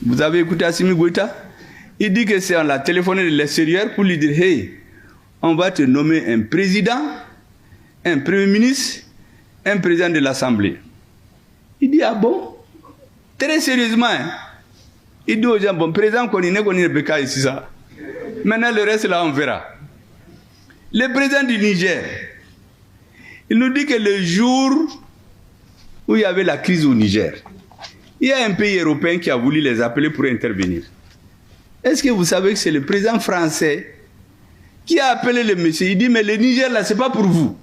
Vous avez écouté Assimi Goïta? Il dit que c'est on l'a téléphoné de l'extérieur pour lui dire, hey, on va te nommer un président, un premier ministre, un président de l'Assemblée. Il dit, ah bon? Très sérieusement, hein? Il dit aux gens, bon, président, qu'on est Beka ici, ça. Maintenant, le reste, là, on verra. Le président du Niger, il nous dit que le jour où il y avait la crise au Niger, il y a un pays européen qui a voulu les appeler pour intervenir. Est-ce que vous savez que c'est le président français qui a appelé le monsieur? Il dit, mais le Niger, là, c'est pas pour vous.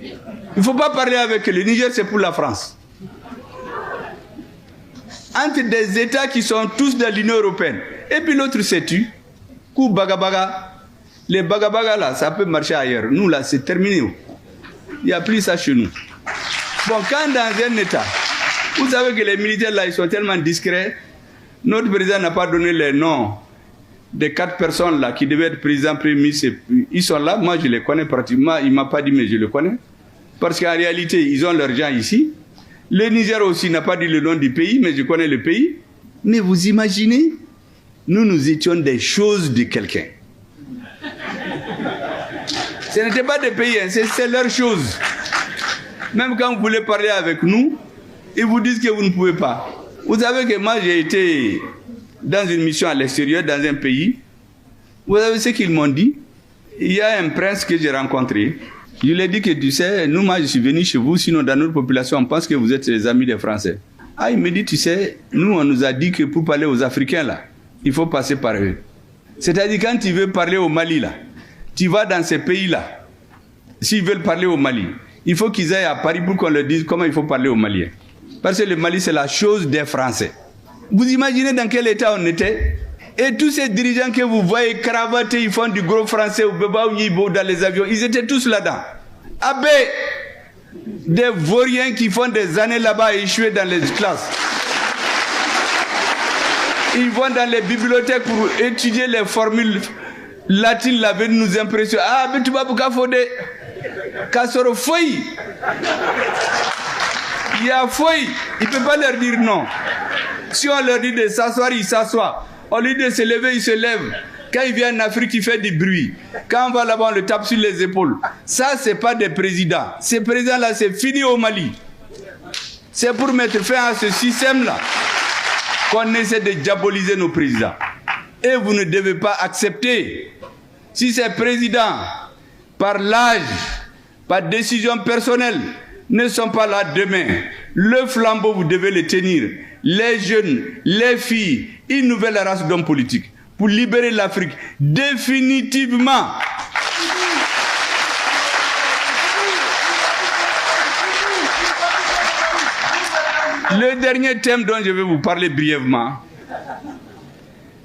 Il ne faut pas parler avec le Niger, c'est pour la France. Entre des États qui sont tous dans l'Union européenne. Et puis l'autre s'est tu. Kou bagabaga. Les bagabaga là, ça peut marcher ailleurs. Nous là, c'est terminé. Il n'y a plus ça chez nous. Bon, quand dans un État, vous savez que les militaires là, ils sont tellement discrets. Notre président n'a pas donné les noms des 4 personnes là qui devaient être président, premier ministre. Ils sont là, moi je les connais pratiquement. Il ne m'a pas dit, mais je les connais. Parce qu'en réalité, ils ont leurs gens ici. Le Niger aussi n'a pas dit le nom du pays, mais je connais le pays. Mais vous imaginez, nous étions des choses de quelqu'un. Ce n'était pas des pays, hein, c'est leur chose. Même quand vous voulez parler avec nous, ils vous disent que vous ne pouvez pas. Vous savez que moi j'ai été dans une mission à l'extérieur, dans un pays. Vous savez ce qu'ils m'ont dit? Il y a un prince que j'ai rencontré. Je lui ai dit que tu sais, nous, moi je suis venu chez vous, sinon dans notre population on pense que vous êtes les amis des Français. Ah, il me dit, tu sais, nous on nous a dit que pour parler aux Africains là, il faut passer par eux. C'est-à-dire quand tu veux parler au Mali là, tu vas dans ces pays là, s'ils veulent parler au Mali, il faut qu'ils aillent à Paris pour qu'on leur dise comment il faut parler aux Maliens. Parce que le Mali c'est la chose des Français. Vous imaginez dans quel état on était? Et tous ces dirigeants que vous voyez cravatés, ils font du gros français au Beba ou Yibo dans les avions, ils étaient tous là-dedans. Abbé, des vauriens qui font des années là-bas et échouer dans les classes. Ils vont dans les bibliothèques pour étudier les formules latines, là, venir nous impressionner. Ah, mais tu vas pour Kafode. Kassoro Foy. Il y a Foy. Il ne peut pas leur dire non. Si on leur dit de s'asseoir, ils s'assoient. On lui dit de se lever, il se lève. Quand il vient en Afrique, il fait du bruit. Quand on va là-bas, on le tape sur les épaules. Ça, ce n'est pas des présidents. Ces présidents-là, c'est fini au Mali. C'est pour mettre fin à ce système-là qu'on essaie de diaboliser nos présidents. Et vous ne devez pas accepter. Si ces présidents, par l'âge, par décision personnelle, ne sont pas là demain, le flambeau, vous devez le tenir. Les jeunes, les filles, une nouvelle race d'hommes politiques pour libérer l'Afrique définitivement. Le dernier thème dont je vais vous parler brièvement,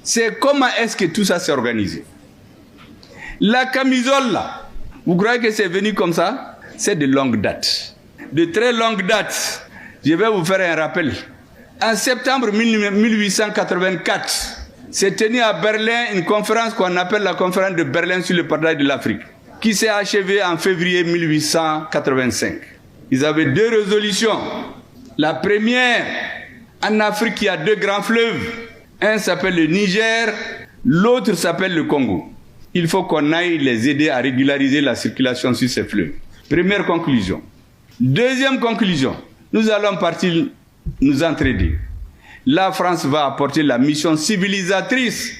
c'est comment est-ce que tout ça s'est organisé. La camisole là, vous croyez que c'est venu comme ça? C'est de longue date. De très longue date. Je vais vous faire un rappel. En septembre 1884, s'est tenue à Berlin une conférence qu'on appelle la conférence de Berlin sur le partage de l'Afrique, qui s'est achevée en février 1885. Ils avaient 2 résolutions. La première, en Afrique, il y a 2 grands fleuves. Un s'appelle le Niger, l'autre s'appelle le Congo. Il faut qu'on aille les aider à régulariser la circulation sur ces fleuves. Première conclusion. Deuxième conclusion, nous allons partir nous entraider. La France va apporter la mission civilisatrice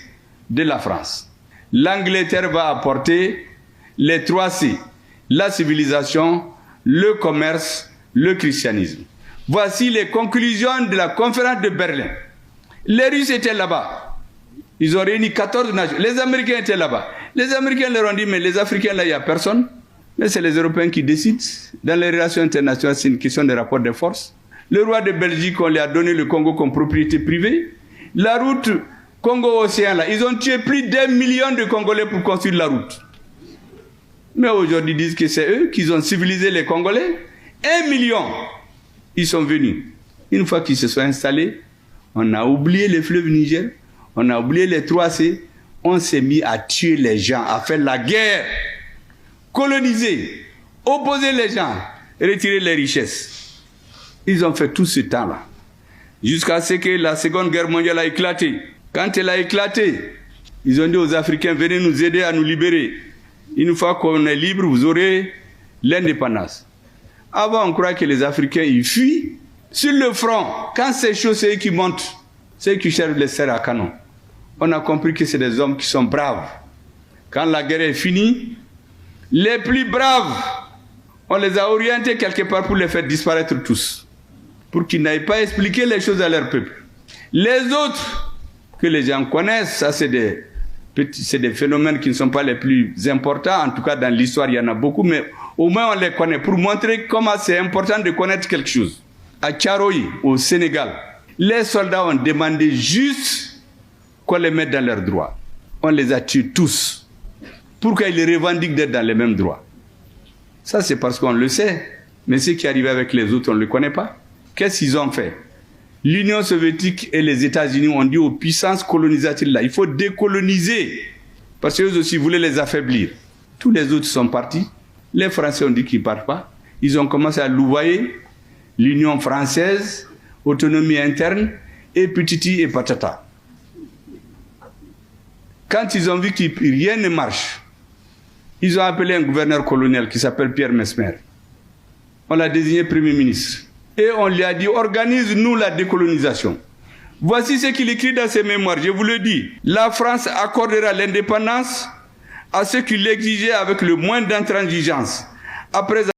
de la France. L'Angleterre va apporter les 3 C, la civilisation, le commerce, le christianisme. Voici les conclusions de la conférence de Berlin. Les Russes étaient là-bas. Ils ont réuni 14 nations. Les Américains étaient là-bas. Les Américains leur ont dit, mais les Africains, là, il n'y a personne. Mais c'est les Européens qui décident. Dans les relations internationales, c'est une question de rapport de force. Le roi de Belgique, on lui a donné le Congo comme propriété privée. La route Congo-Océan, là, ils ont tué plus d'1 million de Congolais pour construire la route. Mais aujourd'hui, ils disent que c'est eux qui ont civilisé les Congolais. 1 million, ils sont venus. Une fois qu'ils se sont installés, on a oublié les fleuves Niger, on a oublié les 3 C, on s'est mis à tuer les gens, à faire la guerre, coloniser, opposer les gens, retirer les richesses. Ils ont fait tout ce temps-là. jusqu'à ce que la Seconde Guerre mondiale a éclaté. Quand elle a éclaté, ils ont dit aux Africains, venez nous aider à nous libérer. Une fois qu'on est libre, vous aurez l'indépendance. Avant, on croit que les Africains, ils fuient. Sur le front, quand c'est chaud, c'est eux qui montent. C'est eux qui cherchent les serres à canon. On a compris que c'est des hommes qui sont braves. Quand la guerre est finie, les plus braves, on les a orientés quelque part pour les faire disparaître tous. Pour qu'ils n'aillent pas expliquer les choses à leur peuple. Les autres, que les gens connaissent, ça c'est des phénomènes qui ne sont pas les plus importants. En tout cas, dans l'histoire, il y en a beaucoup, mais au moins on les connaît pour montrer comment c'est important de connaître quelque chose. À Thiaroye, au Sénégal, les soldats ont demandé juste qu'on les mette dans leurs droits. On les a tués tous. Pourquoi ils revendiquent d'être dans les mêmes droits? Ça, c'est parce qu'on le sait. Mais ce qui arrive avec les autres, on ne le connaît pas. Qu'est-ce qu'ils ont fait? L'Union soviétique et les États-Unis ont dit aux puissances colonisatrices là, il faut décoloniser. Parce qu'eux aussi voulaient les affaiblir. Tous les autres sont partis. Les Français ont dit qu'ils ne partent pas. Ils ont commencé à louvoyer l'Union française, autonomie interne, et petiti et patata. Quand ils ont vu que rien ne marche, ils ont appelé un gouverneur colonial qui s'appelle Pierre Mesmer. On l'a désigné Premier ministre. Et on lui a dit, organise-nous la décolonisation. Voici ce qu'il écrit dans ses mémoires, je vous le dis. La France accordera l'indépendance à ceux qui l'exigeaient avec le moins d'intransigeance. Après